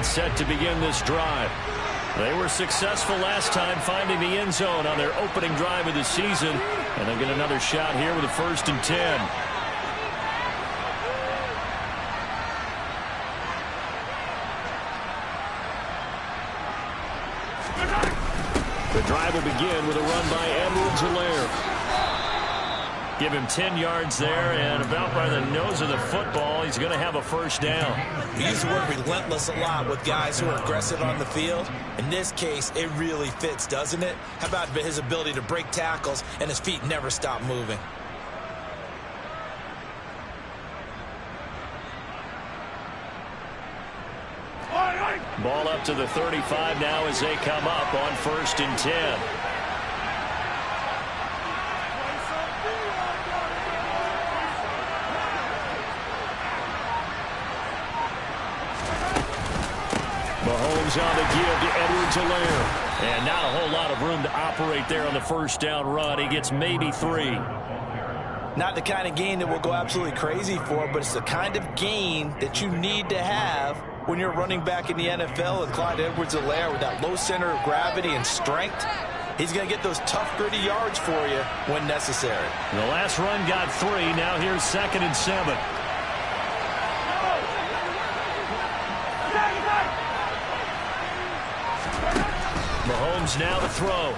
about set to begin this drive. They were successful last time finding the end zone on their opening drive of the season, and they'll get another shot here with a 1st and 10. The drive will begin with a run by Edwards-Helaire. Give him 10 yards there, and about by the nose of the football, he's going to have a 1st down. We use the word relentless a lot with guys who are aggressive on the field. In this case, it really fits, doesn't it? How about his ability to break tackles and his feet never stop moving? Ball up to the 35 now as they come up on 1st and 10. Mahomes on the give to Edwards-Helaire. And not a whole lot of room to operate there on the 1st down run. He gets maybe 3. Not the kind of gain that we'll go absolutely crazy for, but it's the kind of gain that you need to have when you're running back in the NFL. And Clyde Edwards-Helaire, with that low center of gravity and strength, he's going to get those tough, gritty yards for you when necessary. The last run got 3. Now here's 2nd and 7. Mahomes now to throw.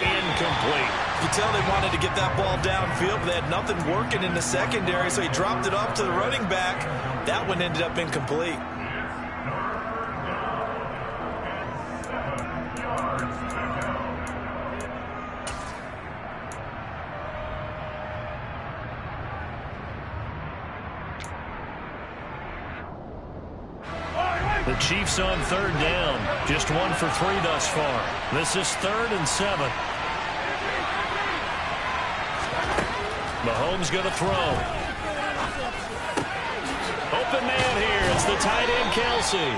Incomplete. You tell they wanted to get that ball downfield, but they had nothing working in the secondary, so he dropped it off to the running back. That one ended up incomplete. The Chiefs on 3rd down. Just 1 for 3 thus far. This is 3rd and 7. Mahomes going to throw. Open man here. It's the tight end, Kelsey.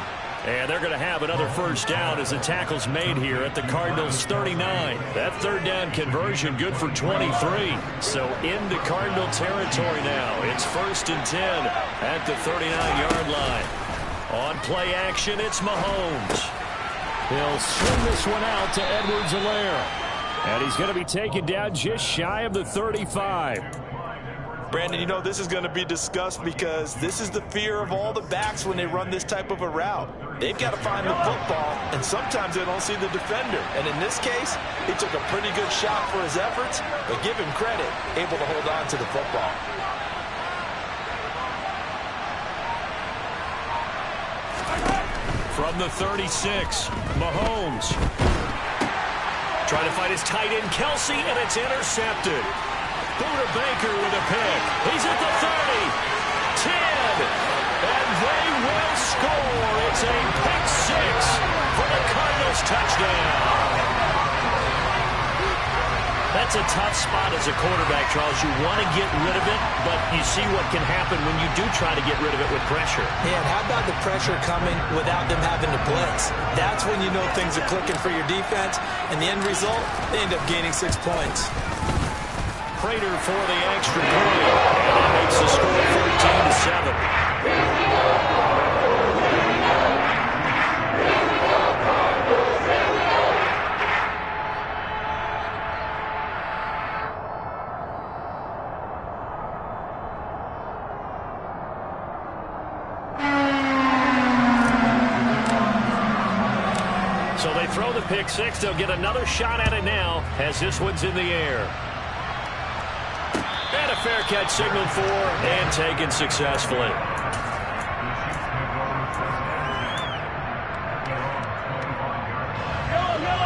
And they're going to have another 1st down as the tackle's made here at the Cardinals' 39. That 3rd down conversion good for 23. So into Cardinal territory now. It's 1st and 10 at the 39-yard line. On play action, it's Mahomes. He'll swing this one out to Edwards-Helaire. And he's going to be taken down just shy of the 35. Brandon, you know this is going to be discussed because this is the fear of all the backs when they run this type of a route. They've got to find the football, and sometimes they don't see the defender. And in this case, he took a pretty good shot for his efforts, but give him credit, able to hold on to the football. From the 36, Mahomes. Trying to find his tight end, Kelsey, and it's intercepted. Buda Baker with a pick. He's at the 30, 10, and they will score. It's a pick 6 for the Cardinals touchdown. That's a tough spot as a quarterback, Charles. You want to get rid of it, but you see what can happen when you do try to get rid of it with pressure. Yeah, and how about the pressure coming without them having to blitz? That's when you know things are clicking for your defense, and the end result, they end up gaining 6 points. Prater for the extra point, and that makes the score 14-7. So they throw the pick 6. They'll get another shot at it now as this one's in the air. And a fair catch signaled for and taken successfully.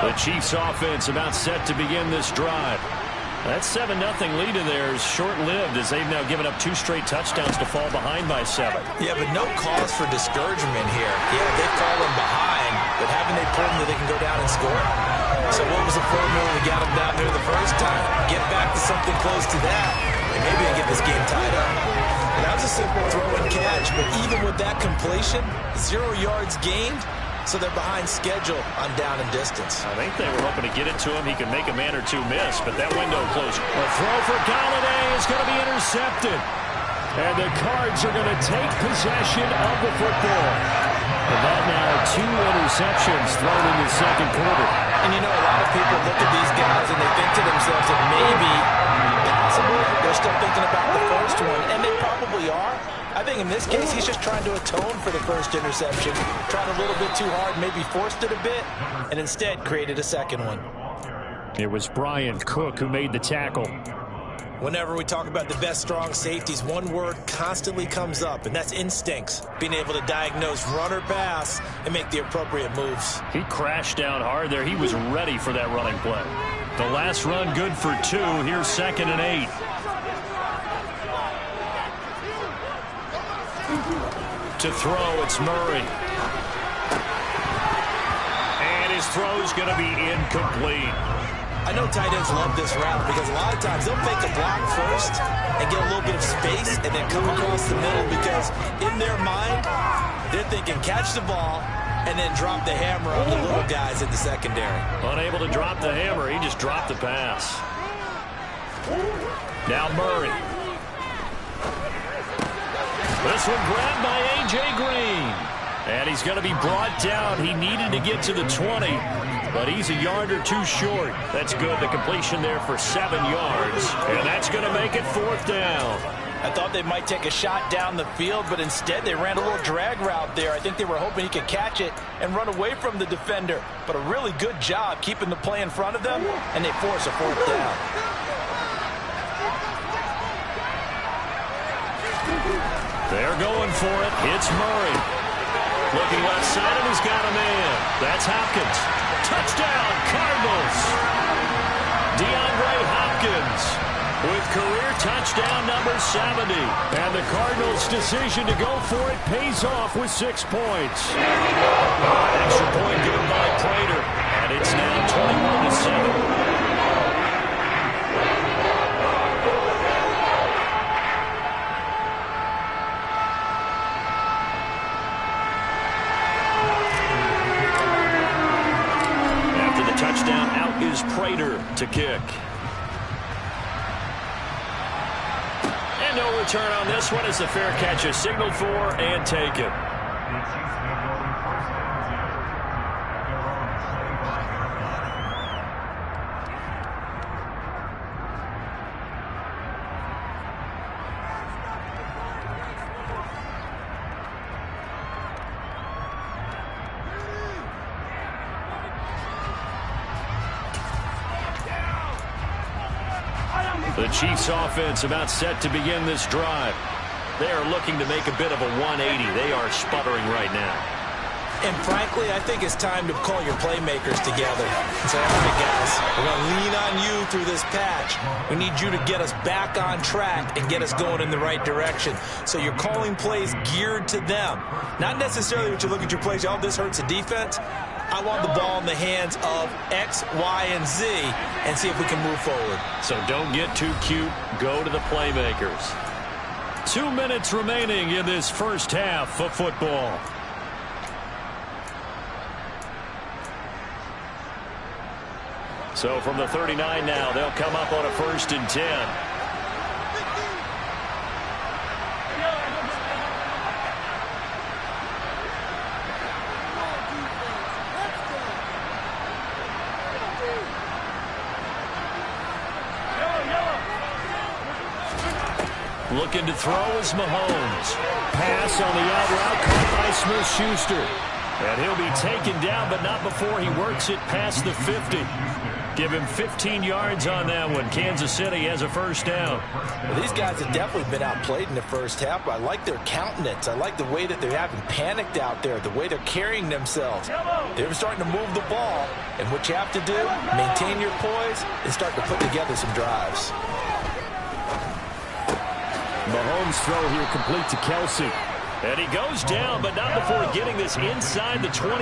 The Chiefs offense about set to begin this drive. That 7-0 lead in there is short-lived as they've now given up 2 straight touchdowns to fall behind by 7. Yeah, but no cause for discouragement here. Yeah, they've fallen behind, but haven't they proven that they can go down and score? So what was the formula that got them down there the first time? Get back to something close to that, and maybe they get this game tied up. That was a simple throw and catch, but even with that completion, 0 yards gained, so they're behind schedule on down and distance. I think they were hoping to get it to him. He could make a man or 2 miss, but that window closed. A throw for Galladay is going to be intercepted. And the Cards are going to take possession of the football. And that now 2 interceptions thrown in the second quarter. And you know, a lot of people look at these guys and they think to themselves that maybe, possibly, they're still thinking about the first one, and they probably are. I think in this case, he's just trying to atone for the first interception, tried a little bit too hard, maybe forced it a bit, and instead created a second one. It was Brian Cook who made the tackle. Whenever we talk about the best strong safeties, one word constantly comes up, and that's instincts. Being able to diagnose run or pass and make the appropriate moves. He crashed down hard there. He was ready for that running play. The last run good for 2. Here's 2nd and 8. To throw, it's Murray. And his throw's going to be incomplete. I know tight ends love this route because a lot of times they'll make a block first and get a little bit of space and then come across the middle because in their mind, they're thinking catch the ball and then drop the hammer on the little guys in the secondary. Unable to drop the hammer, he just dropped the pass. Now Murray. This one grabbed by A.J. Green. And he's going to be brought down. He needed to get to the 20, but he's a yard or 2 short. That's good. The completion there for 7 yards. And that's going to make it 4th down. I thought they might take a shot down the field, but instead they ran a little drag route there. I think they were hoping he could catch it and run away from the defender. But a really good job keeping the play in front of them, and they force a 4th down. They're going for it. It's Murray. Looking left side, and he's got a man. That's Hopkins. Touchdown, Cardinals. DeAndre Hopkins with career touchdown number 70. And the Cardinals' decision to go for it pays off with 6 points. Extra point given by Prater. And it's now 21-7. Touchdown, out is Prater to kick. And no return on this one as the fair catch is signaled for and taken. The Chiefs offense about set to begin this drive. They are looking to make a bit of a 180. They are sputtering right now. And frankly, I think it's time to call your playmakers together and say, all right, guys, we're going to lean on you through this patch. We need you to get us back on track and get us going in the right direction. So you're calling plays geared to them. Not necessarily what you look at your plays, oh, this hurts the defense. I want the ball in the hands of X, Y, and Z and see if we can move forward. So don't get too cute. Go to the playmakers. 2 minutes remaining in this first half of football. So from the 39 now, they'll come up on a 1st and 10. Looking to throw is Mahomes. Pass on the out route caught by Smith-Schuster. And he'll be taken down, but not before he works it past the 50. Give him 15 yards on that one. Kansas City has a 1st down. Well, these guys have definitely been outplayed in the first half. I like their countenance. I like the way that they haven't panicked out there, the way they're carrying themselves. They're starting to move the ball. And what you have to do, maintain your poise and start to put together some drives. Mahomes' throw here complete to Kelsey. And he goes down, but not before getting this inside the 25.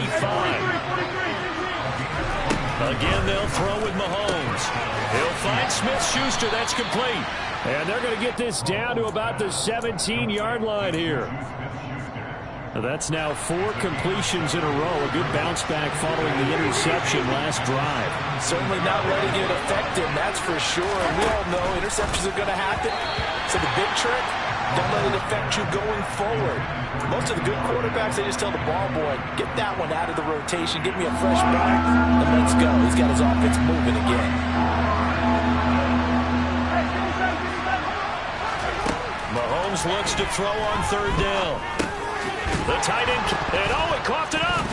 Again, they'll throw with Mahomes. He'll find Smith-Schuster. That's complete. And they're going to get this down to about the 17-yard line here. That's now 4 completions in a row. A good bounce back following the interception last drive. Certainly not letting it affect him, that's for sure. And we all know interceptions are going to happen. So the big trick, Don't let it affect you going forward. Most of the good quarterbacks, they just tell the ball boy, get that one out of the rotation, give me a fresh back, and let's go. He's got his offense moving again. Mahomes looks to throw on third down. The tight end, and he coughed it up.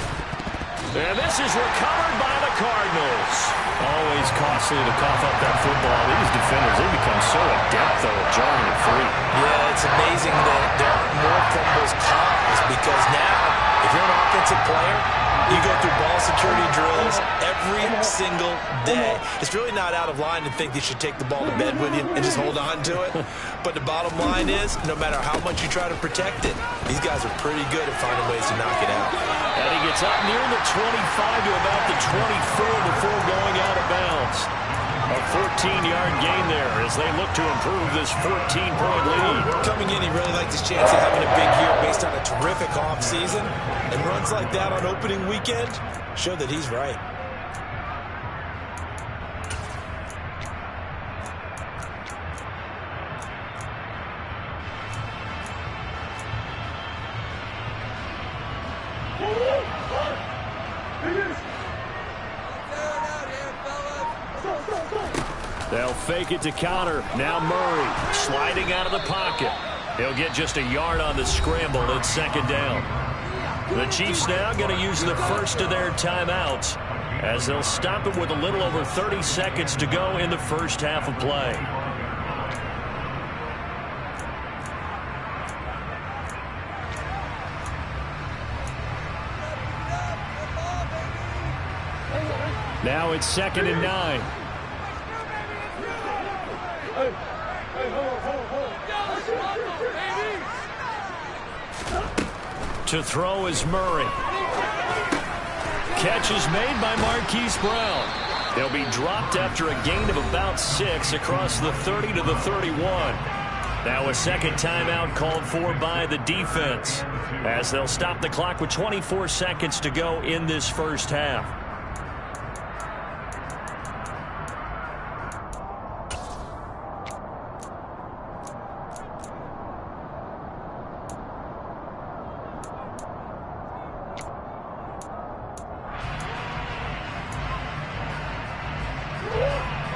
And this is recovered by the Cardinals. Always costly to cough up that football. These defenders, they become so adept, though, at jarring it free. Yeah, it's amazing that there aren't more fumbles caused because now, if you're an offensive player, you go through ball security drills every single day. It's really not out of line to think you should take the ball to bed with you and just hold on to it. But the bottom line is, no matter how much you try to protect it, these guys are pretty good at finding ways to knock it out. And he gets up near the 25 to about the 24 before going out of bounds. A 14-yard gain there as they look to improve this 14-point lead. Coming in, he really liked his chance of having a big year based on a terrific offseason. And runs like that on opening weekend show that he's right. They'll fake it to counter. Now Murray sliding out of the pocket. He'll get just a yard on the scramble at second down. The Chiefs now going to use the first of their timeouts as they'll stop it with a little over 30 seconds to go in the first half of play. Now it's 2nd and 9. To throw is Murray. Catch is made by Marquise Brown. They'll be dropped after a gain of about 6 across the 30 to the 31. Now a second timeout called for by the defense as they'll stop the clock with 24 seconds to go in this first half.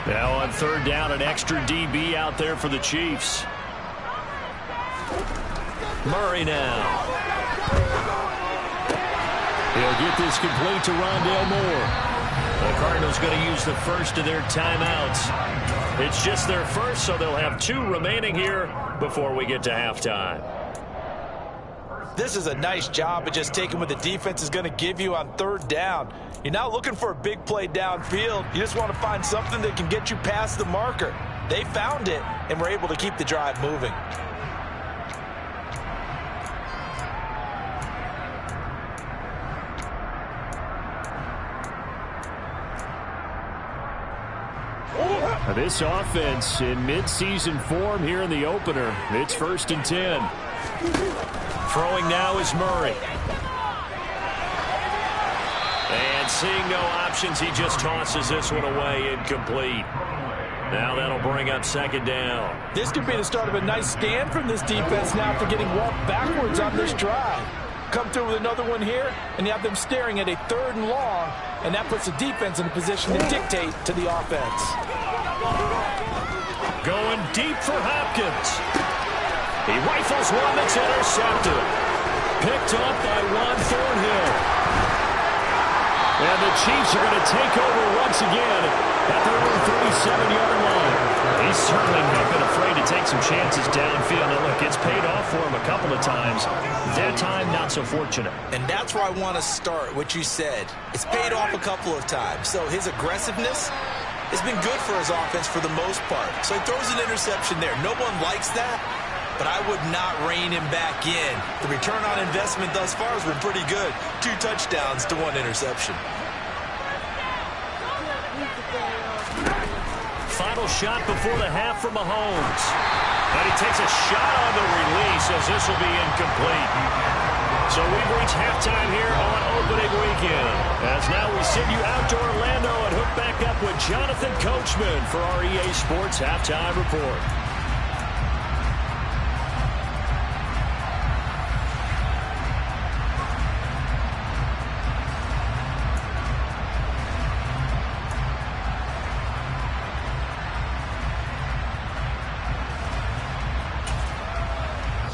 Now on third down, an extra DB out there for the Chiefs. Murray now. He'll get this complete to Rondale Moore. The Cardinals going to use the first of their timeouts. It's just their first, so they'll have 2 remaining here before we get to halftime. This is a nice job of just taking what the defense is going to give you on third down. You're not looking for a big play downfield. You just want to find something that can get you past the marker. They found it and were able to keep the drive moving. This offense in midseason form here in the opener. It's 1st and 10. Throwing now is Murray. And seeing no options, he just tosses this one away incomplete. Now that'll bring up 2nd down. This could be the start of a nice stand from this defense now after getting walked backwards on this drive. Come through with another one here, and you have them staring at a 3rd and long, and that puts the defense in a position to dictate to the offense. Going deep for Hopkins. He rifles one that's intercepted. Picked up by Juan Thornhill. And the Chiefs are going to take over once again at their own 37-yard line. He's certainly not been afraid to take some chances downfield. And look, it's paid off for him a couple of times. That time, not so fortunate. And that's where I want to start what you said. It's paid off a couple of times. So his aggressiveness has been good for his offense for the most part. So he throws an interception there. No one likes that, but I would not rein him back in. The return on investment thus far has been pretty good. 2 touchdowns to 1 interception. Final shot before the half from Mahomes. And he takes a shot on the release as this will be incomplete. So we've reached halftime here on opening weekend. As now we send you out to Orlando and hook back up with Jonathan Coachman for our EA Sports Halftime Report.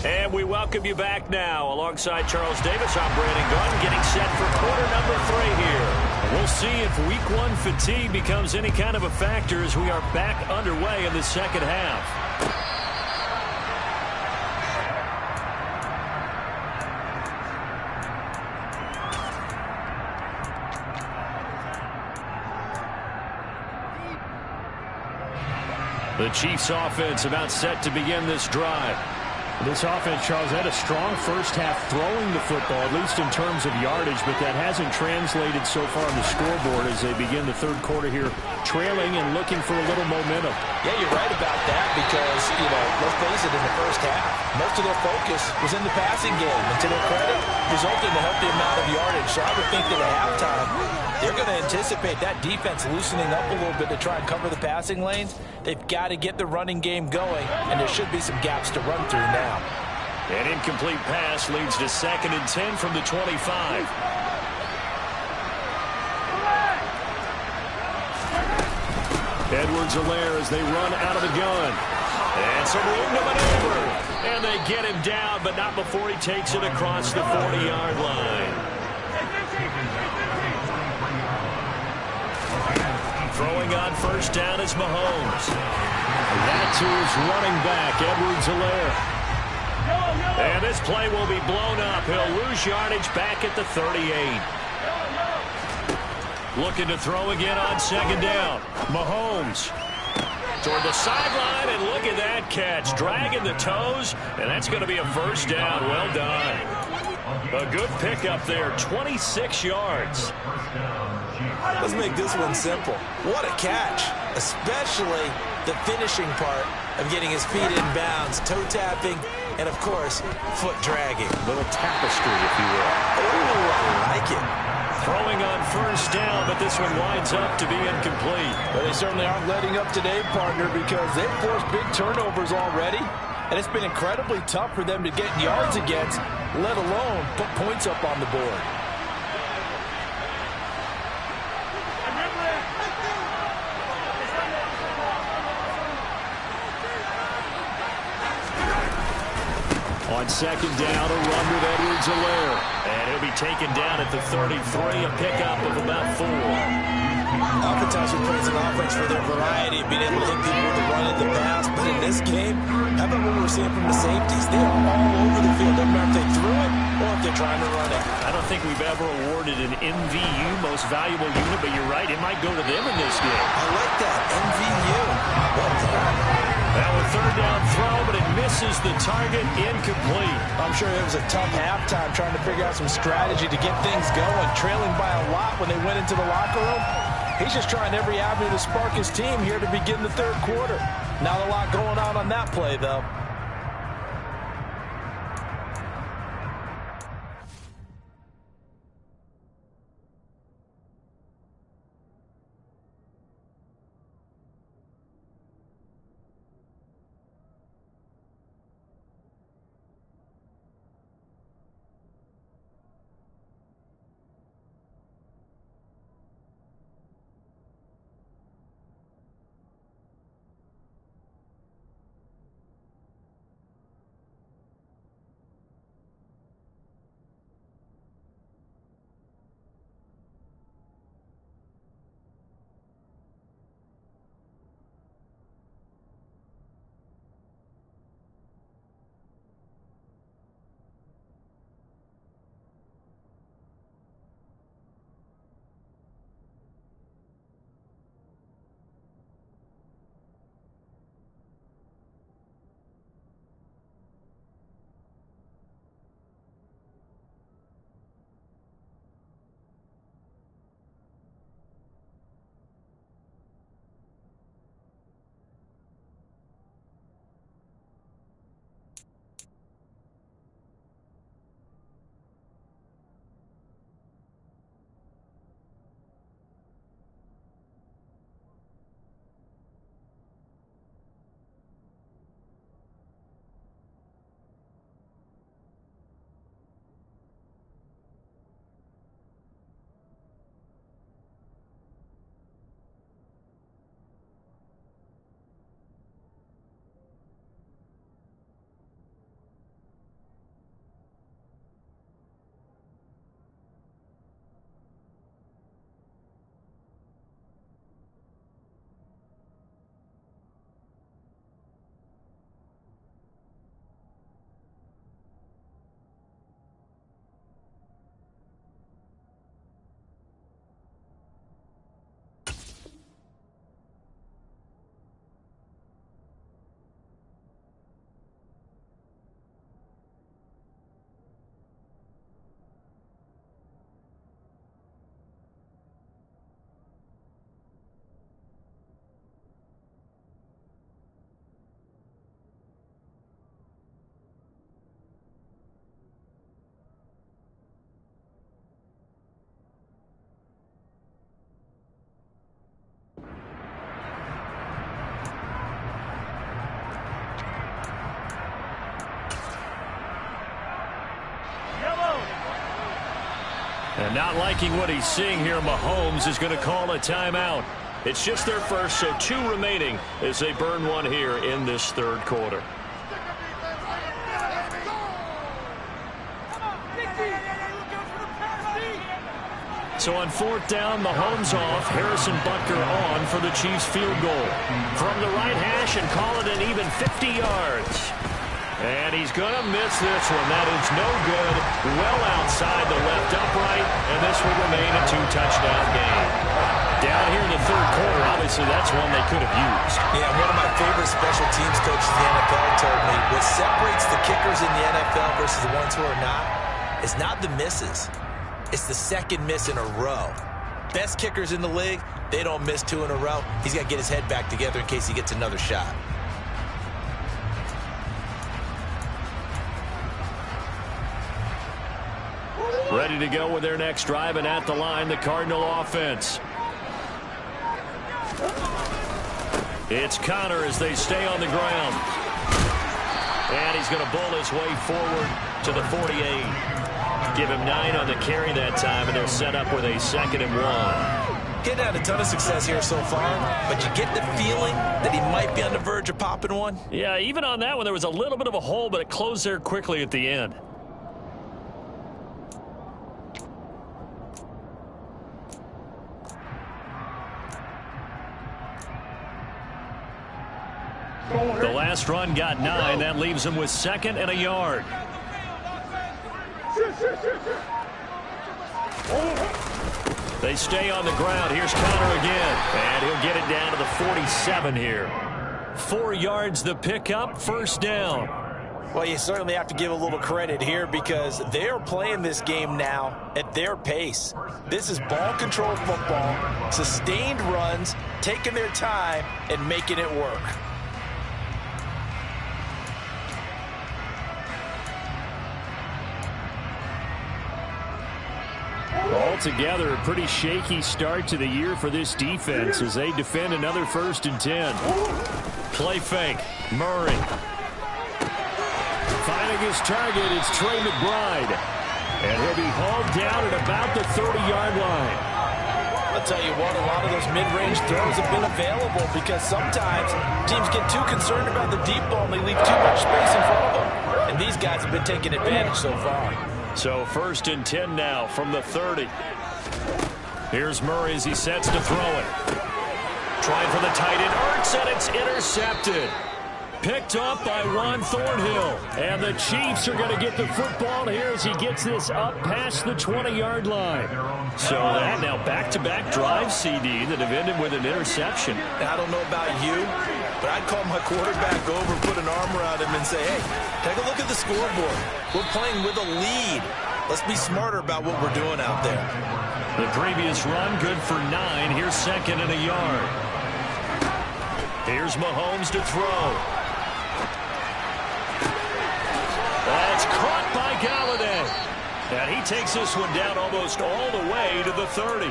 And we welcome you back now. Alongside Charles Davis, I'm Brandon Gunn, getting set for quarter number 3 here. We'll see if week 1 fatigue becomes any kind of a factor as we are back underway in the second half. The Chiefs offense about set to begin this drive. This offense, Charles, had a strong first half throwing the football, at least in terms of yardage, but that hasn't translated so far on the scoreboard as they begin the third quarter here, trailing and looking for a little momentum. Yeah, you're right about that because, let's face it, in the first half, most of their focus was in the passing game. And to their credit, resulted in a healthy amount of yardage. So I would think that at halftime, they're going to anticipate that defense loosening up a little bit to try and cover the passing lanes. They've got to get the running game going, and there should be some gaps to run through now. An incomplete pass leads to 2nd and 10 from the 25. Edwards-Helaire as they run out of the gun. And some room to maneuver. And they get him down, but not before he takes it across the 40-yard line. Throwing on first down is Mahomes. That to his running back, Edwards-Helaire. And this play will be blown up. He'll lose yardage back at the 38. Looking to throw again on 2nd down. Mahomes toward the sideline, and look at that catch. Dragging the toes, and that's going to be a first down. Well done. A good pickup there, 26 yards. Let's make this one simple. What a catch, especially the finishing part of getting his feet in bounds, toe tapping, and, of course, foot dragging. Little tapestry, if you will. Oh, I like it. Throwing on first down, but this one winds up to be incomplete. Well, they certainly aren't letting up today, partner, because they've forced big turnovers already, and it's been incredibly tough for them to get yards against, let alone put points up on the board. On 2nd down, a run with Edwards-Helaire. And he'll be taken down at the 33, a pickup of about 4. Oftentimes we praise an offense for their variety of being able to hit people with the run and the pass. But in this game, how about what we're seeing from the safeties? They are all over the field. Doesn't matter if they threw it or if they're trying to run it. I don't think we've ever awarded an MVU, most valuable unit, but you're right, it might go to them in this game. I like that, MVU. Well done. Now a 3rd down throw, but it misses the target, incomplete. I'm sure it was a tough halftime trying to figure out some strategy to get things going, trailing by a lot when they went into the locker room. He's just trying every avenue to spark his team here to begin the third quarter. Not a lot going on that play, though. And not liking what he's seeing here, Mahomes is going to call a timeout. It's just their first, so 2 remaining as they burn one here in this third quarter. So on 4th down, Mahomes off, Harrison Butker on for the Chiefs field goal. From the right hash and call it an even 50 yards. And he's going to miss this one. That is no good. Well outside the left upright, and this will remain a 2-touchdown game. Down here in the third quarter, obviously that's one they could have used. Yeah, one of my favorite special teams coaches in the NFL told me what separates the kickers in the NFL versus the ones who are not is not the misses. It's the second miss in a row. Best kickers in the league, they don't miss 2 in a row. He's got to get his head back together in case he gets another shot. Ready to go with their next drive, and at the line, the Cardinal offense. It's Connor as they stay on the ground. And he's going to bull his way forward to the 48. Give him 9 on the carry that time, and they're set up with a 2nd and 1. Getting had a ton of success here so far, but you get the feeling that he might be on the verge of popping one. Yeah, even on that one, there was a little bit of a hole, but it closed there quickly at the end. The last run got 9. That leaves him with 2nd and a yard. They stay on the ground. Here's Connor again. And he'll get it down to the 47 here. 4 yards the pickup, 1st down. Well, you certainly have to give a little credit here because they're playing this game now at their pace. This is ball control football, sustained runs, taking their time, and making it work. Altogether, a pretty shaky start to the year for this defense as they defend another 1st and 10. Play fake. Murray. Finding his target, it's Trey McBride. And he'll be hauled down at about the 30-yard line. I'll tell you what, a lot of those mid-range throws have been available because sometimes teams get too concerned about the deep ball and they leave too much space in front of them. And these guys have been taking advantage so far. So 1st and 10 now from the 30. Here's Murray as he sets to throw it. Trying for the tight end. Ertz, and it's intercepted. Picked up by Ron Thornhill. And the Chiefs are going to get the football here as he gets this up past the 20-yard line. So that now back-to-back drive CD that have ended with an interception. Now, I don't know about you, but I'd call my quarterback over, put an arm around him, and say, hey, take a look at the scoreboard. We're playing with a lead. Let's be smarter about what we're doing out there. The previous run, good for 9. Here's 2nd and a yard. Here's Mahomes to throw. That's caught by Galladay. And he takes this one down almost all the way to the 30.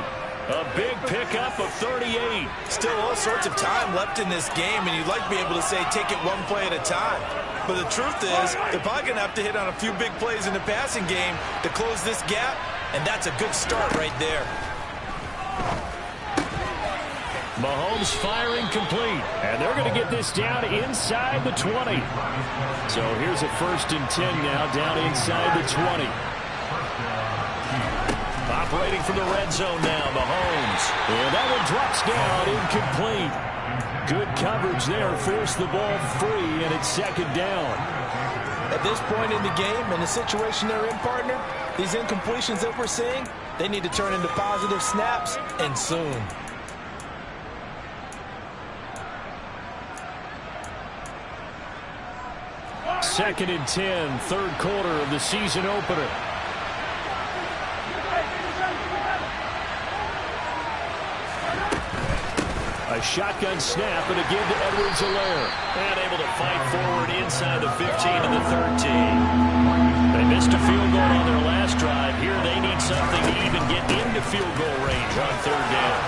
A big pickup of 38. Still all sorts of time left in this game, and you'd like to be able to say take it one play at a time. But the truth is, they're probably going to have to hit on a few big plays in the passing game to close this gap, and that's a good start right there. Mahomes firing complete. And they're going to get this down inside the 20. So here's a 1st and 10 now down inside the 20. Operating from the red zone now, Mahomes. And that one drops down, incomplete. Good coverage there, forced the ball free, and it's 2nd down. At this point in the game, in the situation they're in, partner, these incompletions that we're seeing, they need to turn into positive snaps, and soon. Second and 10, third quarter of the season opener. A shotgun snap, and again to Edwards-Helaire. And able to fight forward inside the 15 and the 13. They missed a field goal on their last drive. Here they need something to even get into field goal range on 3rd down.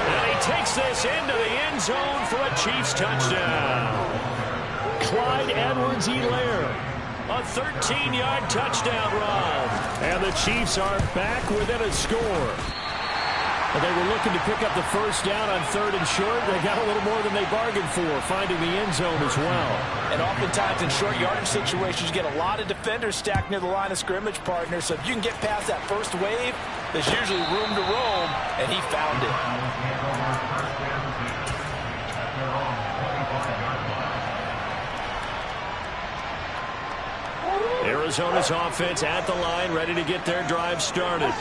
And he takes this into the end zone for a Chiefs touchdown. Clyde Edwards-Helaire. A 13-yard touchdown run. And the Chiefs are back within a score. Well, they were looking to pick up the first down on 3rd and short. They got a little more than they bargained for, finding the end zone as well. And oftentimes in short yardage situations, you get a lot of defenders stacked near the line of scrimmage, partner. So if you can get past that first wave, there's usually room to roam, and he found it. Arizona's offense at the line, ready to get their drive started.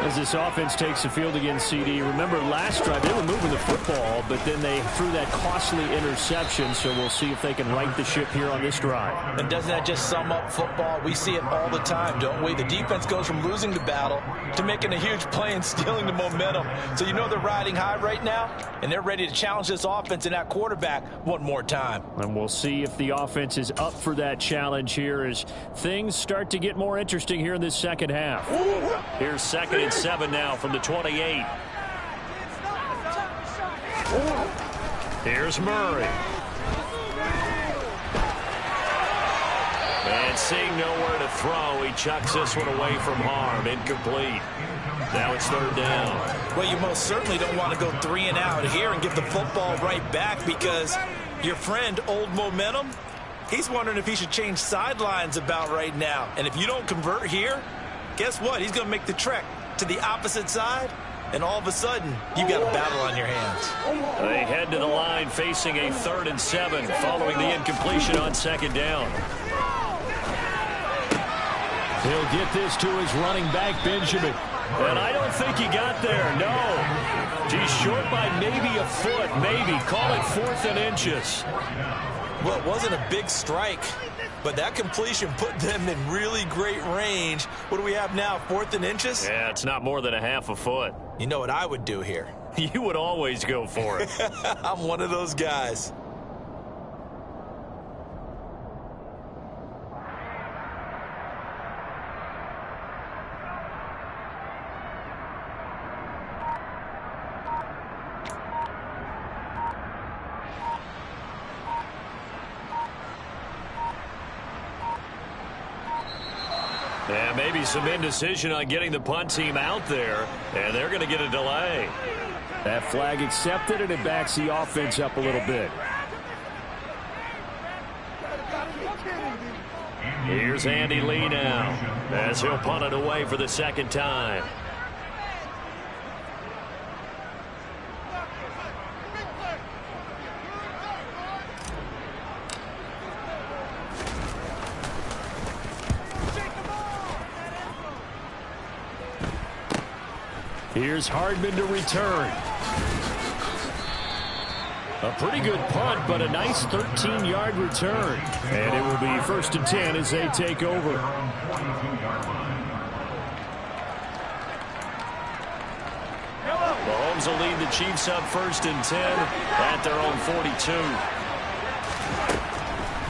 As this offense takes the field against CD, remember last drive they were moving the football, but then they threw that costly interception, so we'll see if they can right the ship here on this drive. And doesn't that just sum up football? We see it all the time, don't we? The defense goes from losing the battle to making a huge play and stealing the momentum. So you know they're riding high right now, and they're ready to challenge this offense and that quarterback one more time. And we'll see if the offense is up for that challenge here as things start to get more interesting here in this second half. Here's 2nd and 7 now from the 28. Here's Murray. And seeing nowhere to throw, he chucks this one away from harm. Incomplete. Now it's 3rd down. Well, you most certainly don't want to go 3 and out here and give the football right back because your friend, Old Momentum, he's wondering if he should change sidelines about right now. And if you don't convert here, guess what? He's going to make the trek to the opposite side, and all of a sudden, you've got a battle on your hands. They head to the line facing a 3rd and 7 following the incompletion on 2nd down. He'll get this to his running back, Benjamin. And I don't think he got there, no. He's short by maybe a foot, maybe. Call it 4th and inches. Well, it wasn't a big strike, but that completion put them in really great range. What do we have now, 4th and inches? Yeah, it's not more than a half a foot. You know what I would do here? You would always go for it. I'm one of those guys. Yeah, maybe some indecision on getting the punt team out there, and they're going to get a delay. That flag accepted, and it backs the offense up a little bit. Here's Andy Lee now, as he'll punt it away for the 2nd time. Here's Hardman to return. A pretty good punt, but a nice 13-yard return. And it will be 1st and 10 as they take over. Mahomes will lead the Chiefs up 1st and 10 at their own 42.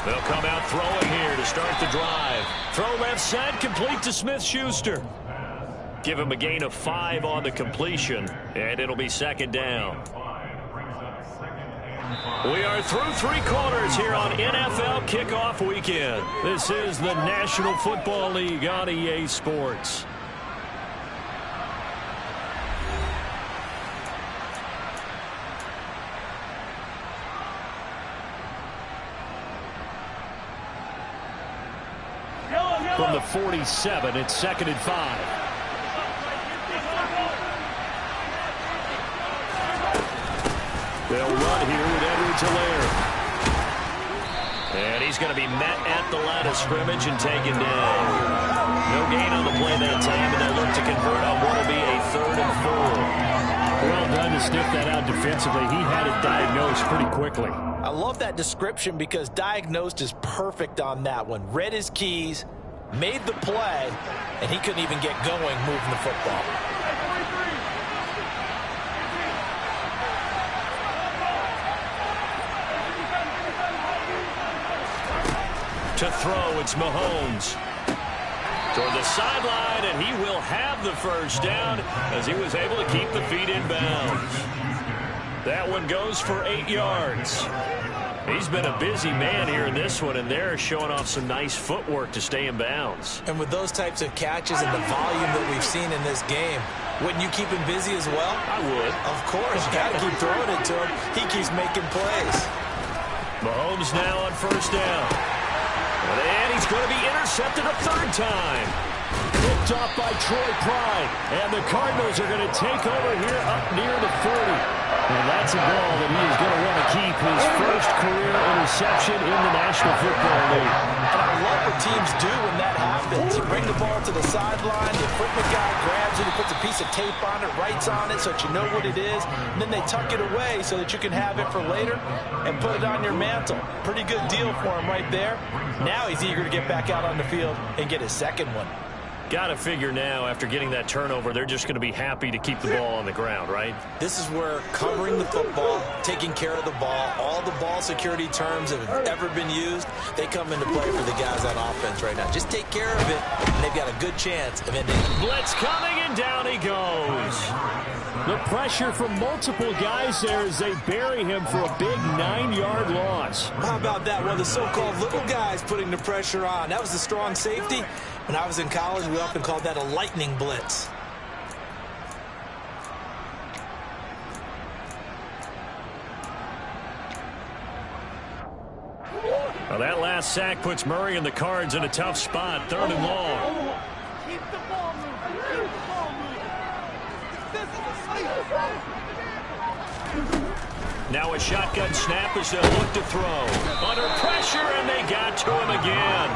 They'll come out throwing here to start the drive. Throw left side, complete to Smith-Schuster. Give him a gain of 5 on the completion, and it'll be 2nd down. We are through 3 quarters here on NFL Kickoff Weekend. This is the National Football League on EA Sports. From the 47, it's 2nd and 5. They'll run here with Edwards-Helaire. And he's going to be met at the line of scrimmage and taken down. No gain on the play that time, and they'll look to convert on what will be a 3rd and 4. Well done to sniff that out defensively. He had it diagnosed pretty quickly. I love that description because diagnosed is perfect on that one. Read his keys, made the play, and he couldn't even get going moving the football. To throw, it's Mahomes. Toward the sideline, and he will have the 1st down as he was able to keep the feet in bounds. That one goes for 8 yards. He's been a busy man here in this one, and they're showing off some nice footwork to stay in bounds. And with those types of catches and the volume that we've seen in this game, wouldn't you keep him busy as well? I would. Of course. You got to keep throwing it to him. He keeps making plays. Mahomes now on first down. And he's going to be intercepted a third time. Picked off by Troy Pride. And the Cardinals are going to take over here up near the 40. And that's a ball that he is going to want to keep, his first career interception in the National Football League. And I love what teams do when that happens. You bring the ball to the sideline, the equipment guy grabs it, he puts a piece of tape on it, writes on it so that you know what it is, and then they tuck it away so that you can have it for later and put it on your mantle. Pretty good deal for him right there. Now he's eager to get back out on the field and get his second one. Got to figure now, after getting that turnover, they're just going to be happy to keep the ball on the ground, right? This is where covering the football, taking care of the ball, all the ball security terms that have ever been used, they come into play for the guys on offense right now. Just take care of it, and they've got a good chance of ending. Blitz coming, and down he goes. The pressure from multiple guys there as they bury him for a big 9-yard loss. How about that? One of the so-called little guys putting the pressure on. That was a strong safety. When I was in college, we often called that a lightning blitz. Well, that last sack puts Murray and the Cards in a tough spot, 3rd and long. Keep the ball moving. Keep the ball moving. Now a shotgun snap as they'll look to throw. Under pressure, and they got to him again.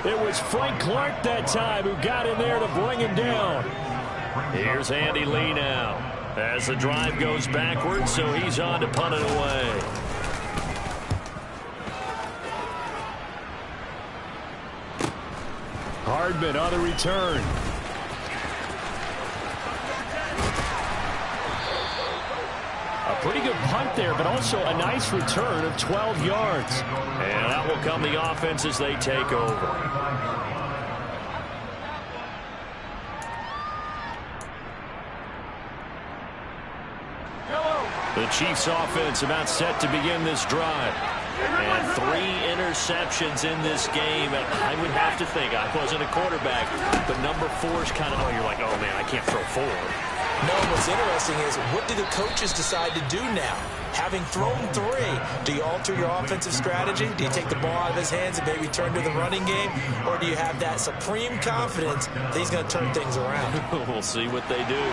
It was Frank Clark that time who got in there to bring him down. Here's Andy Lee now as the drive goes backwards, so he's on to punt it away. Hardman on the return. A pretty good punt there, but also a nice return of 12 yards. And that will come the offense as they take over. The Chiefs offense about set to begin this drive. And 3 interceptions in this game. And I would have to think, I wasn't a quarterback, but number 4 is kind of, you're like, oh man, I can't throw 4. No, what's interesting is, what do the coaches decide to do now? Having thrown 3, do you alter your offensive strategy? Do you take the ball out of his hands and maybe turn to the running game? Or do you have that supreme confidence that he's going to turn things around? We'll see what they do.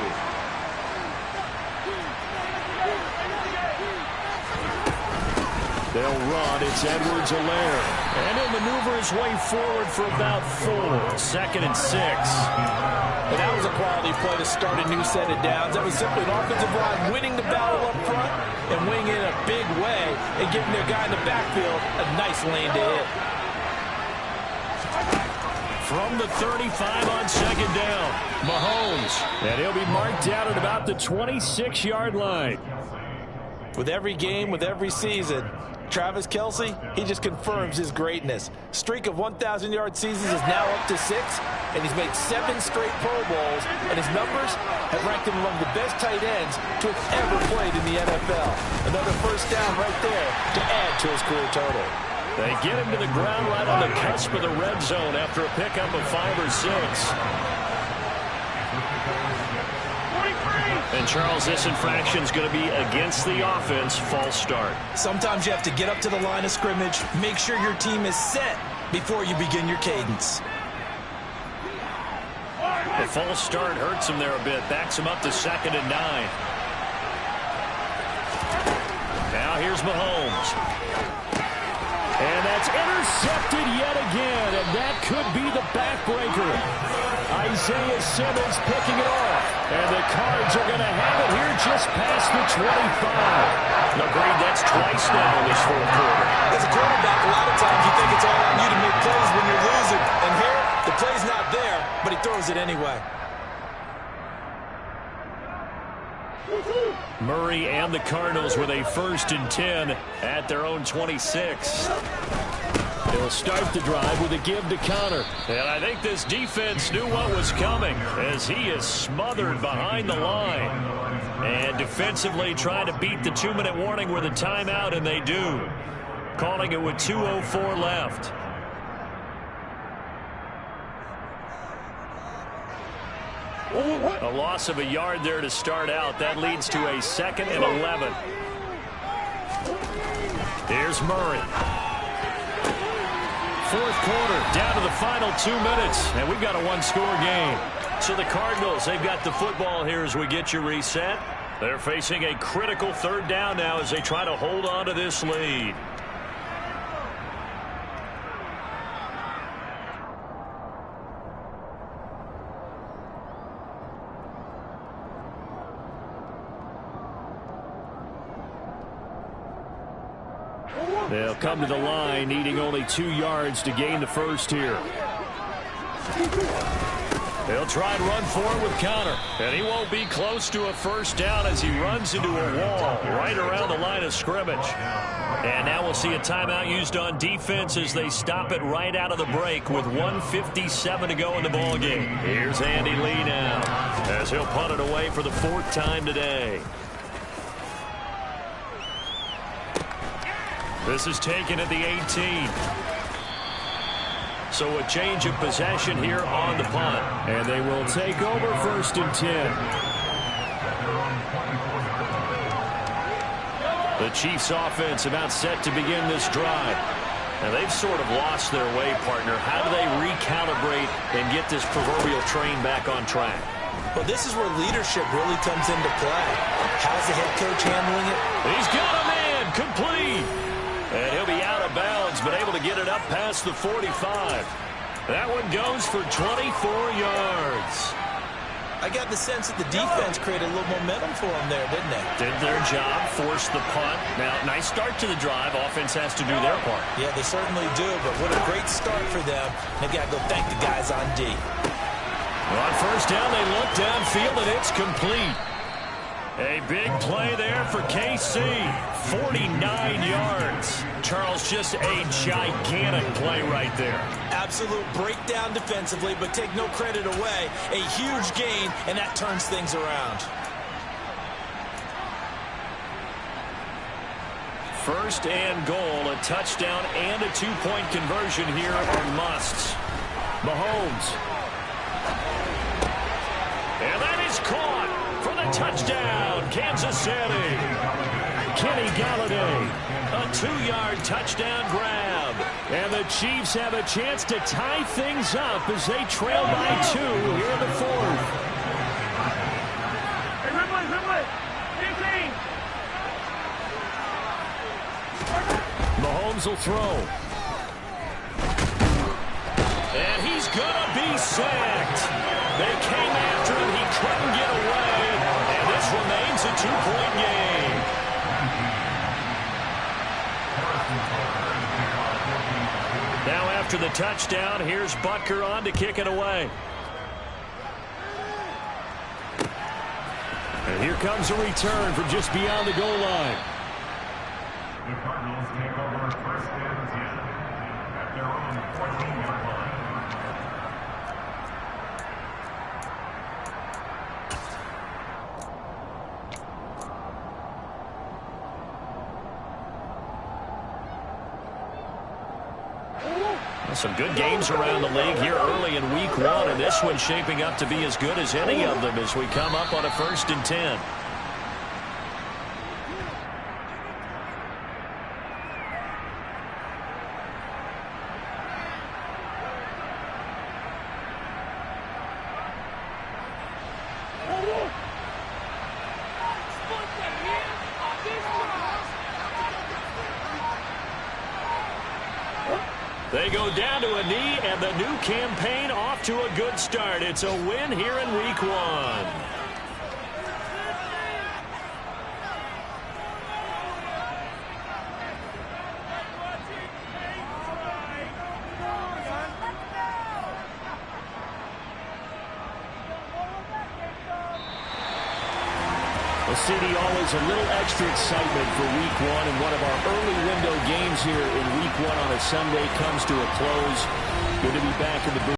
They'll run. It's Edwards-Helaire. And he'll maneuver his way forward for about 4. 2nd and 6. But that was a quality play to start a new set of downs. That was simply an offensive line winning the battle up front and winning it in a big way and giving their guy in the backfield a nice lane to hit. From the 35 on 2nd down, Mahomes. And he'll be marked down at about the 26-yard line. With every game, with every season, Travis Kelce, he just confirms his greatness. Streak of 1,000-yard seasons is now up to 6, and he's made 7 straight Pro Bowls, and his numbers have ranked him among the best tight ends to have ever played in the NFL. Another first down right there to add to his career total. They get him to the ground right on the cusp of the red zone after a pickup of 5 or 6. And, Charles, this infraction's going to be against the offense. False start. Sometimes you have to get up to the line of scrimmage, make sure your team is set before you begin your cadence. The false start hurts him there a bit. Backs him up to 2nd and 9. Now here's Mahomes. And that's intercepted yet again, and that could be the backbreaker. Isaiah Simmons picking it off, and the Cards are going to have it here just past the 25. Agreed, that's twice now in this 4th quarter. As a quarterback, a lot of times you think it's all on you to make plays when you're losing. And here, the play's not there, but he throws it anyway. Murray and the Cardinals with a 1st and 10 at their own 26. They'll start the drive with a give to Connor. And I think this defense knew what was coming as he is smothered behind the line. And defensively trying to beat the 2-minute warning with a timeout, and they do. calling it with 2:04 left. A loss of a yard there to start out. That leads to a 2nd and 11. Here's Murray. 4th quarter, down to the final 2 minutes, and we've got a one-score game. So the Cardinals, they've got the football here as we get you reset. They're facing a critical 3rd down now as they try to hold on to this lead. They'll come to the line, needing only 2 yards to gain the first here. They'll try and run forward with Conner. And he won't be close to a first down as he runs into a wall right around the line of scrimmage. And now we'll see a timeout used on defense as they stop it right out of the break with 1:57 to go in the ballgame. Here's Andy Lee now as he'll punt it away for the 4th time today. This is taken at the 18. So a change of possession here on the punt. And they will take over 1st and 10. The Chiefs offense about set to begin this drive. Now they've sort of lost their way, partner. How do they recalibrate and get this proverbial train back on track? Well, this is where leadership really comes into play. How's the head coach handling it? He's got a man complete. And he'll be out of bounds, but able to get it up past the 45. That one goes for 24 yards. I got the sense that the defense created a little momentum for them there, didn't they? Did their job, forced the punt. Now, nice start to the drive. Offense has to do their part. Yeah, they certainly do, but what a great start for them. They've got to go thank the guys on D. On 1st down, they look downfield, and it's complete. A big play there for KC. 49 yards. Charles, just a gigantic play right there. Absolute breakdown defensively, but take no credit away. A huge gain, and that turns things around. 1st and goal, a touchdown and a 2-point conversion here are musts. Mahomes. And that is caught for the touchdown, Kansas City. Kenny Galladay, a 2-yard touchdown grab. And the Chiefs have a chance to tie things up as they trail by 2 here in the 4th. Mahomes will throw. And he's going to be sacked. They came after him. He couldn't get away. And this remains a 2-point game. Now after the touchdown, here's Butker on to kick it away. And here comes a return from just beyond the goal line. The Cardinals take over 1st and 10 at their own 14-yard line. Some good games around the league here early in week 1, and this one's shaping up to be as good as any of them as we come up on a 1st and 10. They go down to a knee, and the new campaign off to a good start. It's a win here in week 1. Well, CD, always a little extra excitement for week 1, and one of our early window games here in week 1 on a Sunday comes to a close. Good to be back in the booth.